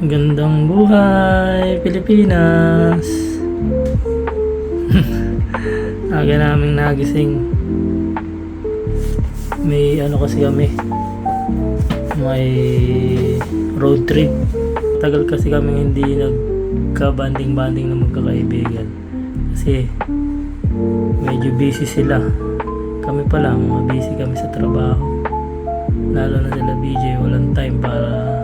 Gandang buhay, Pilipinas! Aga naming nagising. May ano kasi kami, may road trip. Tagal kasi kami hindi nagka-banding-banding na magkakaibigan. Kasi medyo busy sila. Kami pa lang, mga busy kami sa trabaho. Lalo na sila BJ, walang time para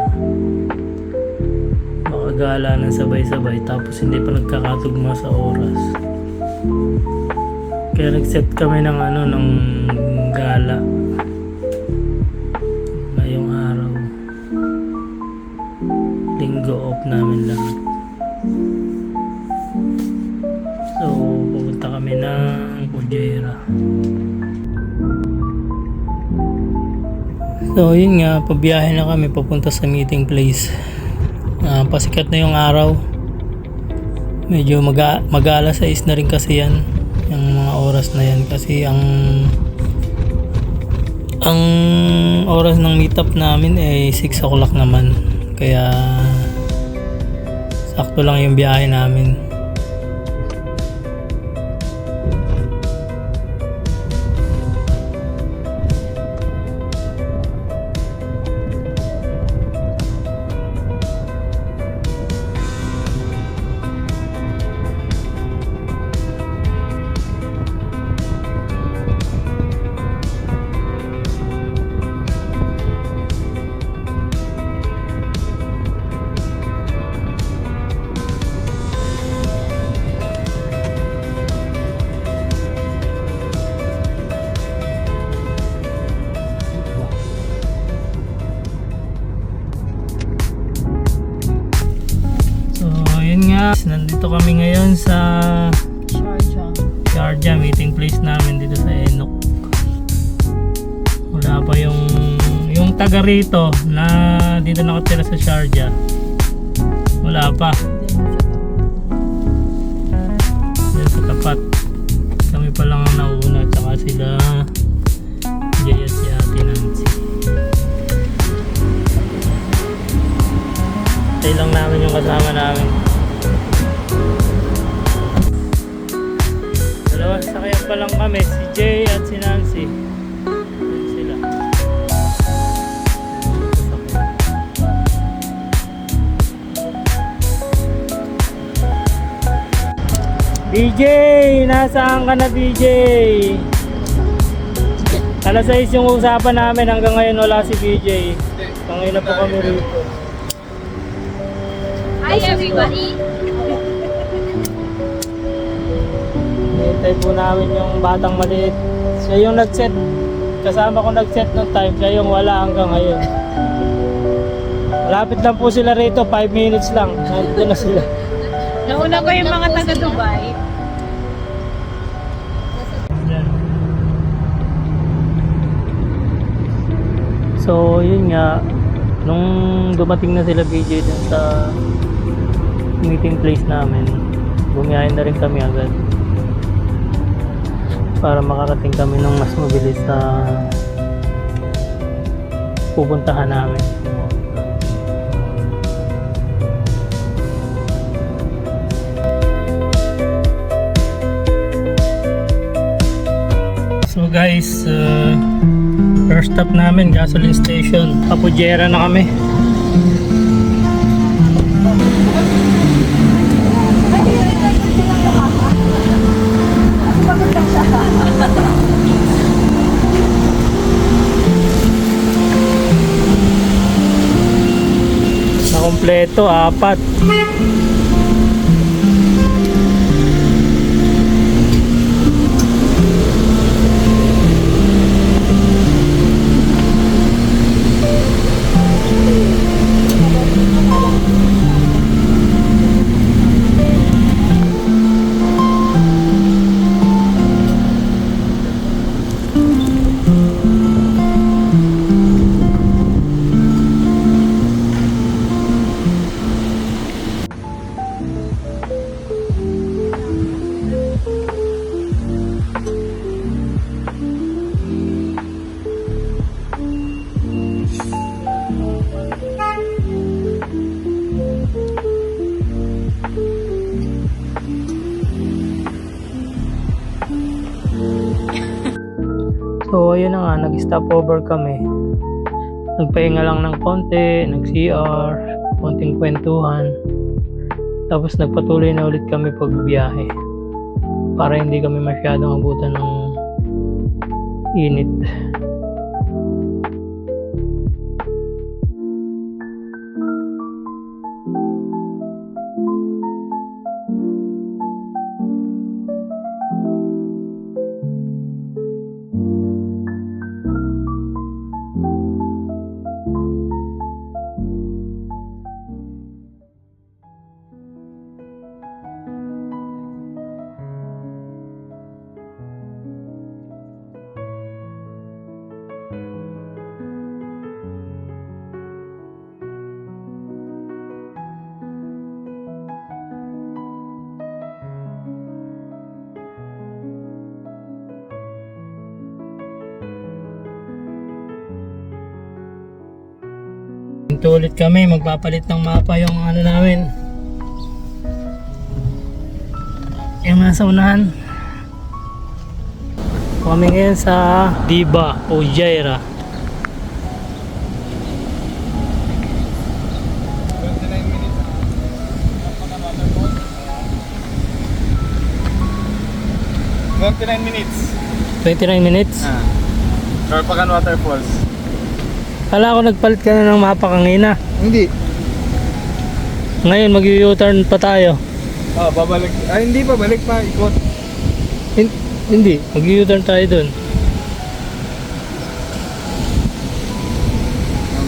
makagala ng sabay-sabay. Tapos hindi pa nagkakatugma sa oras. Kaya nag-set kami ng ng gala ngayong araw. Linggo off namin lahat. So pupunta kami ng Ujera. So yun nga, pabiyahe na kami papunta sa meeting place. Pasikat na yung araw. Medyo mag-alas 6 na rin kasi yan, yung mga oras na yan, kasi ang oras ng meetup namin ay 6 o'clock naman, kaya sakto lang yung biyahe namin. Yun nga, nandito kami ngayon sa Sharjah, meeting place namin dito sa Enok. Wala pa yung taga rito na dito nakatira sa Sharjah. Wala pa. Dito sa tapat. Kami pa lang ang nauna, tsaka sila Jay at si Ate Nancy. Tayo lang namin yung kasama namin. Dalawang sakayan pa lang kami, si Jay at si Nancy. Yan sila. BJ! Nasaan ka na, BJ? Alas 6 yung usapan namin, hanggang ngayon wala si BJ. Tangina po kami rito. Hi everybody! Hintay po namin yung batang maliit. Siya yung nag-set. Kasama ko nag-set ng time. Siya yung wala hanggang ngayon. Malapit lang po sila rito. 5 minutes lang. Nandito na sila. Nauna ko yung mga taga Dubai. Yan. So yun nga, nung dumating na sila BJ dun sa meeting place namin, bumiyahin na rin kami agad para makarating kami ng mas mabilis sa pupuntahan namin. So guys, first stop namin, gasoline station. Ujera na kami. Na kompleto, 4. yun na nga, nag-stop over kami. Nagpahinga lang ng konti, nag-CR, konting kwentuhan. Tapos nagpatuloy na ulit kami pagbiyahe. Para hindi kami masyadong abutan ng init. Ito ulit kami, magpapalit ng mapa yung ano namin. Yung nasa unahan. Kami ngayon sa Diba o Jaira. 29 minutes. 29 minutes? Karpakan Waterfalls. Kala ko nagpalit ka na ng mapa kanina. Hindi. Ngayon mag-u-turn pa tayo. Babalik. Hindi pa, balik pa, ikot. Hindi, mag-u-turn tayo dun.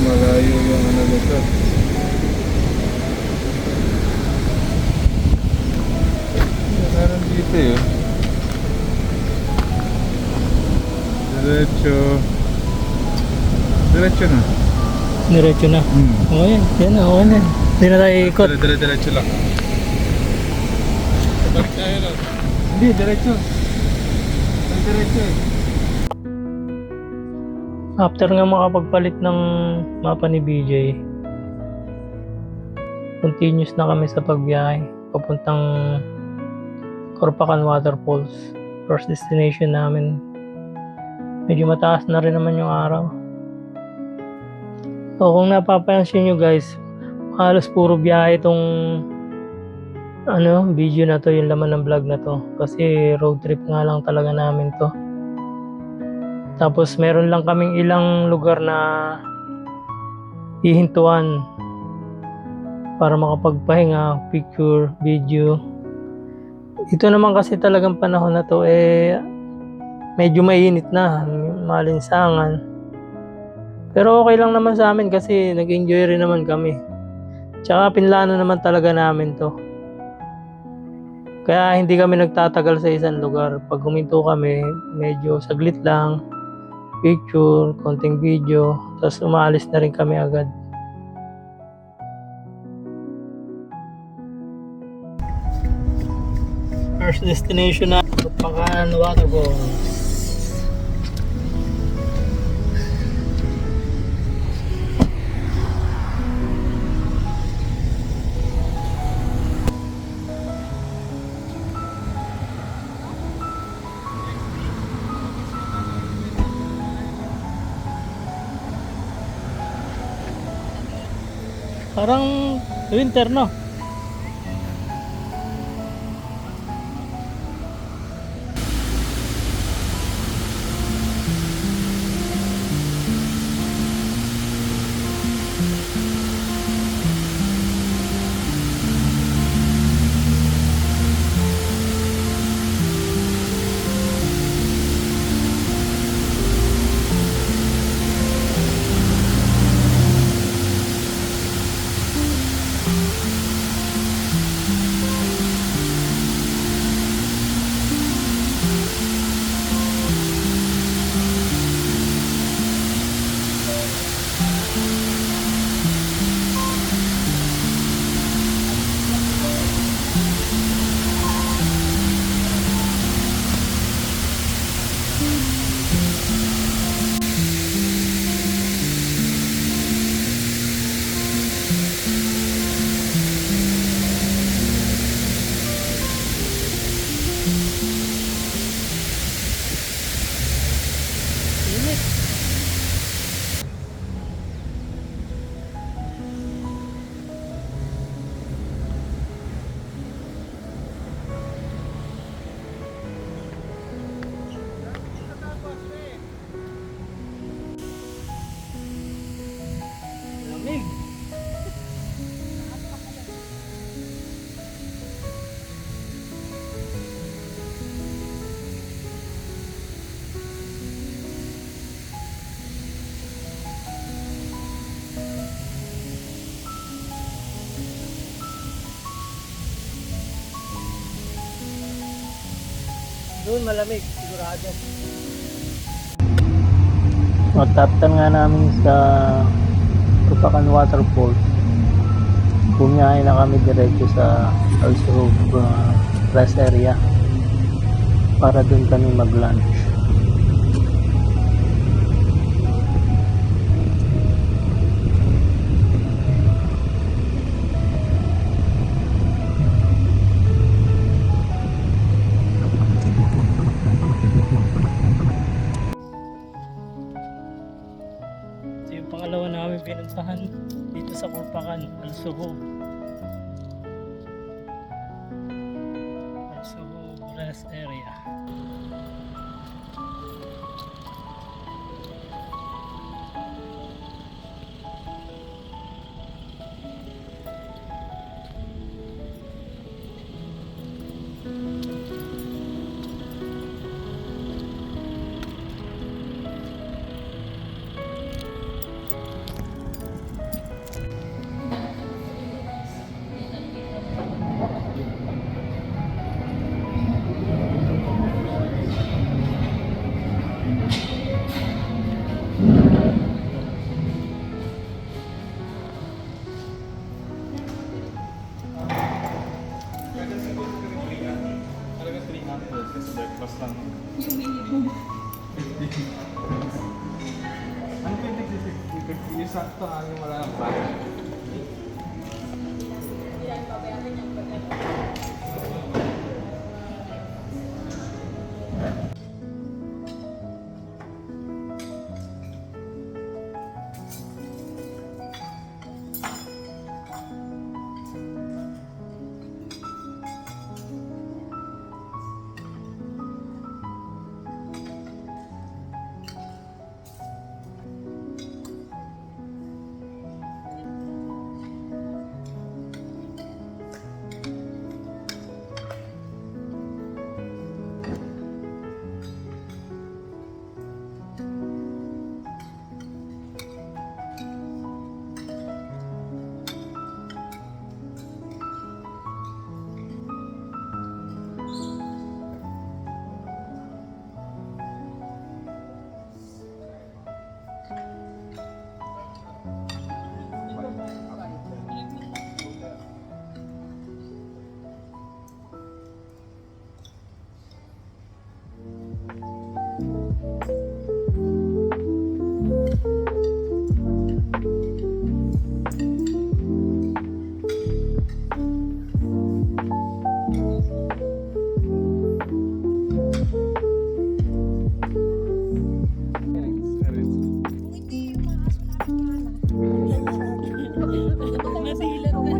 Malayo yung ano nito. Meron dito yun. Diretso. Diretso na. Diretso na. Oo yan, yan na, okay na. Hindi na tayo ikot. Diretso lang. Balik tayo lang. Hindi, diretso. Diretso eh. After nga makapagpalit ng mapa ni BJ, continuous na kami sa pagbiyahe papuntang Corpacan Waterfalls. First destination namin. Medyo mataas na rin naman yung araw. So kung napapansin nyo guys, halos puro biyahe itong video na to, yung laman ng vlog na to. Kasi road trip nga lang talaga namin to. Tapos meron lang kaming ilang lugar na hihintuan para makapagpahinga, picture, video. Ito naman kasi talagang panahon na to medyo mainit na, malinsangan. Pero okay lang naman sa amin kasi nag-enjoy rin naman kami. Tsaka pinlano naman talaga namin to. Kaya hindi kami nagtatagal sa isang lugar. Pag huminto kami, medyo saglit lang, picture, konting video, tapos umaalis na rin kami agad. First destination na Corpacan Waterfalls. Parang winter, no? Doon malamig, sigurado. Mataptan nga namin sa Tupakan Waterfall. Bumiyahe na kami diretso sa also rest area para doon kami mag-lunch. Ito yung pangalawa namin pinuntahan dito sa Kurpakan, Al-Suhub. Al-Suhub rest area. Talaga 300 kasi breakfast lang. Yung minimum. Ano yung tig-tig? Yung sakto ano wala lang ba? Yan, babayaran yung pagkano.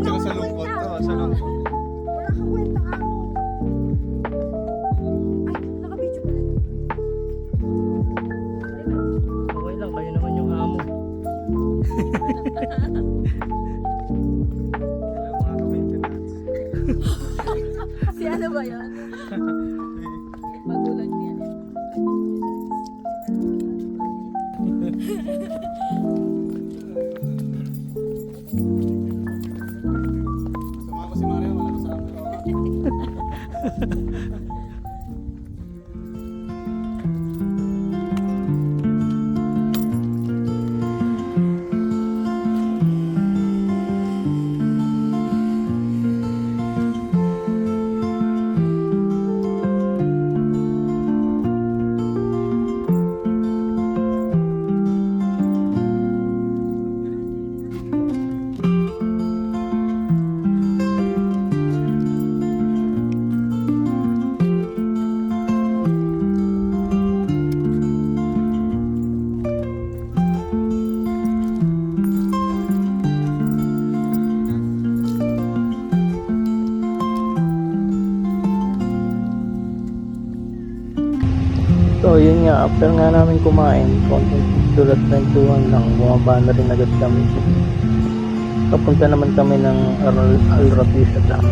Tsaka sa lungkot to, sa lungkot. Wala kang kwenta ako. Ay, naka-video pala. Okay lang, kayo naman yung amo. Kailangan mga ka-maintenance. Si ano ba yan? Magulang niya. Sama ko si Mario, wala ko sa amin. So yun nga, after nga namin kumain, konting sulat kwentuhan lang, bumaba na rin agad kami. Papunta naman kami ng Al Rapisa Dam.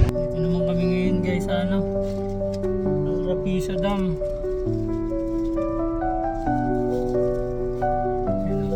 Dito naman kami ngayon guys sa ano, Al Rapisa Dam. Yun.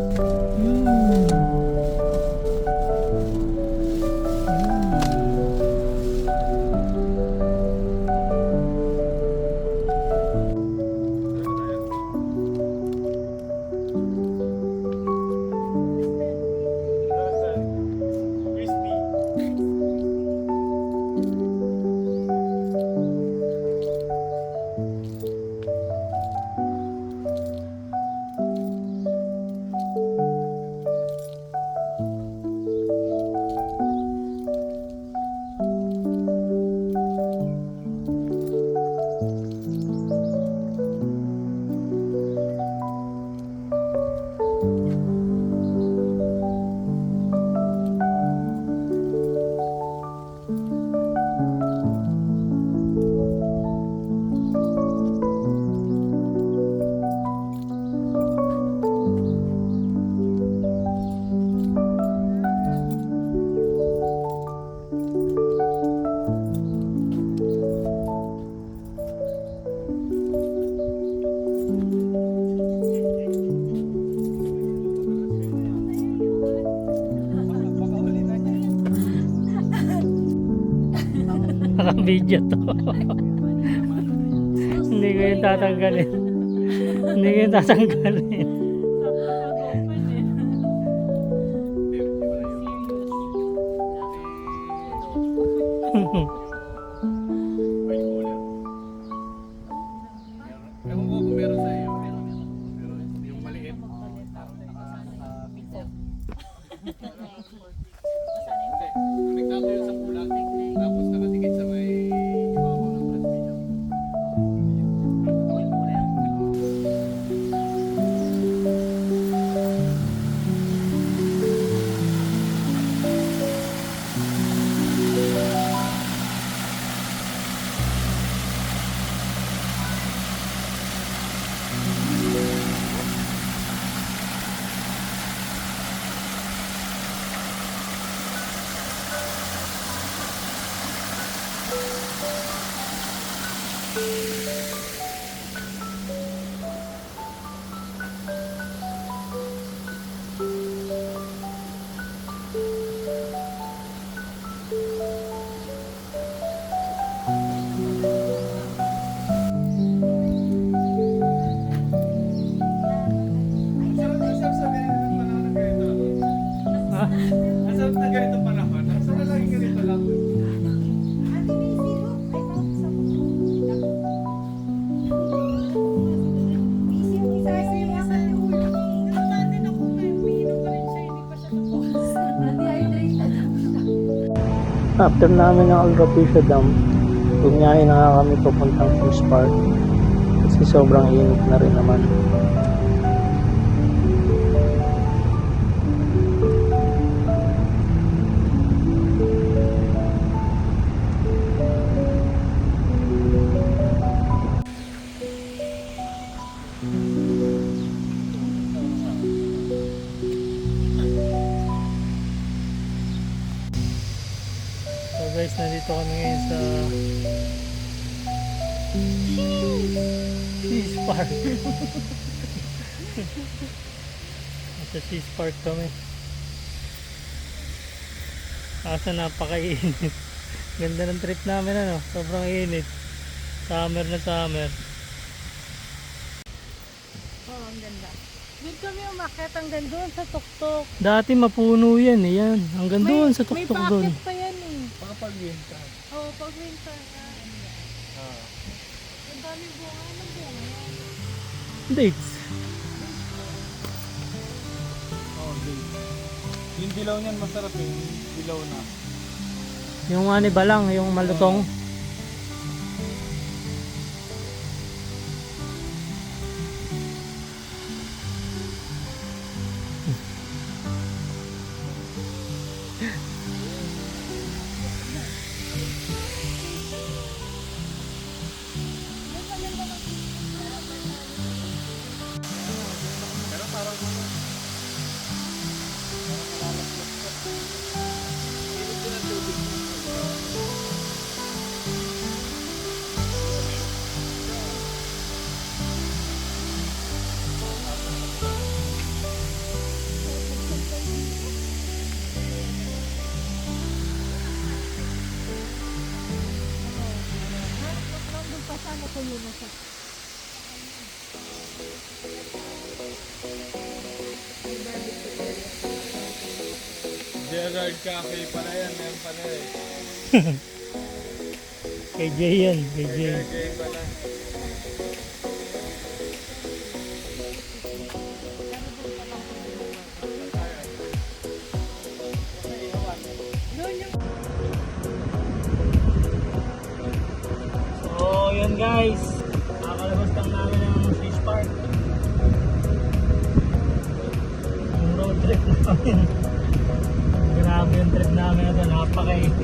Baka uli na niya. Naka-video to. Hindi ko yung tatanggalin. Hindi ko yung tatanggalin. Ewan ko kung meron sa iyo. Pero yung maliit. Konektado yun sa pulang. Tapos nakatikit sa may ibabaw ng transmission. Asap sa ganitong panahon ng ganito. Ha? Asap na ganitong panahon. Asap na lagi ganito lang. Ate, may silo. Ay, bakit sa puso? Busy yung isa sa yung asa ni Ulo. Natatin ako ngayon. Umiinom pa rin siya. Hindi pa siya tapos. Dehydrated. After namin ng Alrapicia Dam, bumiyahe na nga kami papuntang Fish Park. Kasi sobrang init na rin naman. So guys, nandito kami ngayon sa Fish Park. Sa Fish Park kami. Kaso napakainit. Ganda ng trip namin ano, sobrang init. Summer na summer. Oo, ang ganda. Doon kami umakyat hanggang doon sa tuktok. Dati mapuno yan eh, yan. Hanggang doon sa May tuktok doon. packet pa yan eh. Pagpag-winter. Oo, pag winter na. Ang dami bunga. Anong bunga yan? Dates. Oh, dates. Yung dilaw niyan masarap eh. Dilaw na. Yung ani ba lang, yung malutong. Pero parang Nandun pa sana tulo na siya. Gerard Cafe pala yan. Meron pala eh. Kay Jay yan, kay Jay. Gerard pala. So yun guys, nakakalabas lang namin ng Fish Park. Yung road trip namin. Grabe yung trip namin ito, napakainit.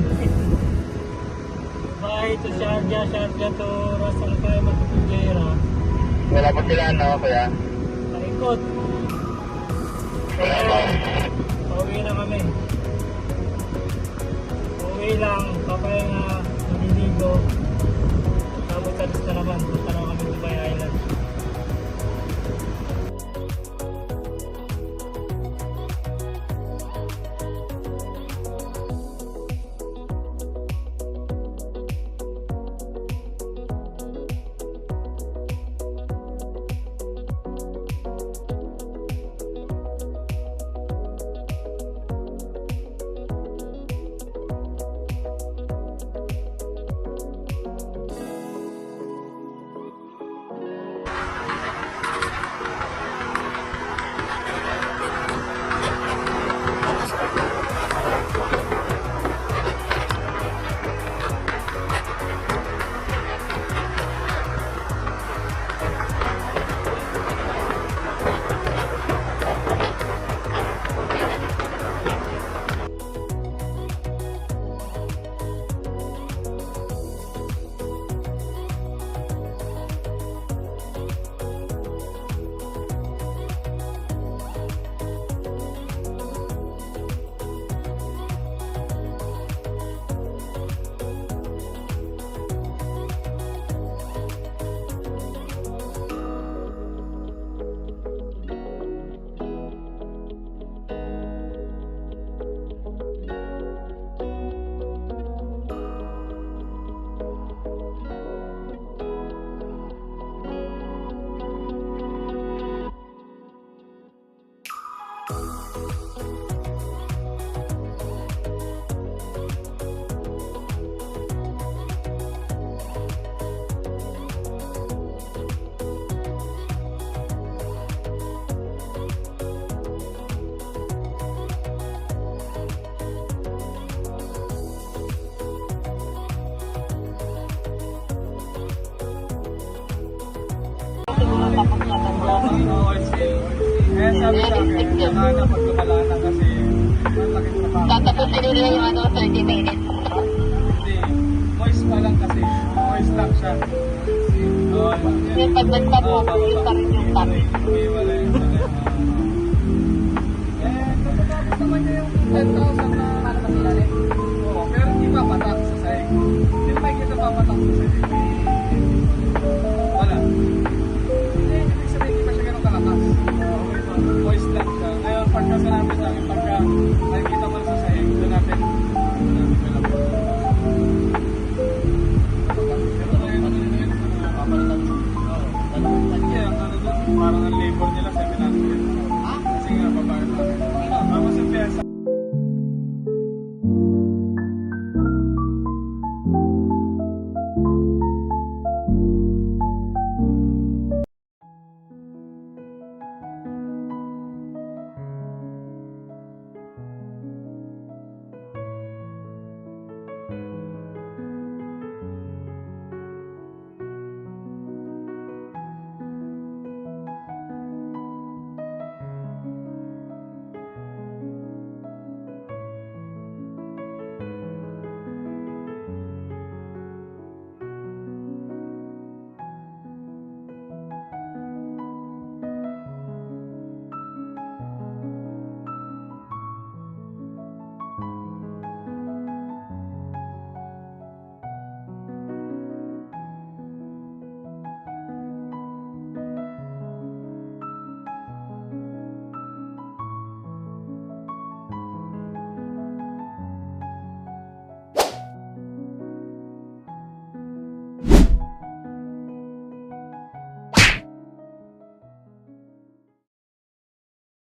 Bye to Sharjah, Sharjah to Ras Al Khaimah to Fujairah. Wala pa sila, ano, kuya? Paikot. Pauwi na kami. Pauwi lang, papahinga, naliligo. Tapos alis na naman, punta na kami Dubai Island. Kaya sabi sa akin, saka na pag lumala na kasi malaking trabaho. Tatapusin nila yung 30 minutes. Hindi, voice pa lang kasi. Voice lang siya. Yung pag nagtapos, yung pa rin yung tap. Wala yun. Tapos naman niya yung 10,000 na para masilalim. Oo, pero hindi papatak sa sahig. Hindi na makikita papatak sa sahig. Wala. Hindi, ibig sabihin hindi pa siya ganun kalakas. Voice lang siya. Ngayon, pagka sinabi sa akin, pagka nakikita mo sa sahig, doon natin kalap. Pero ngayon, papalitan mo. Oo. Sige, ang ano doon, parang ang labor nila sa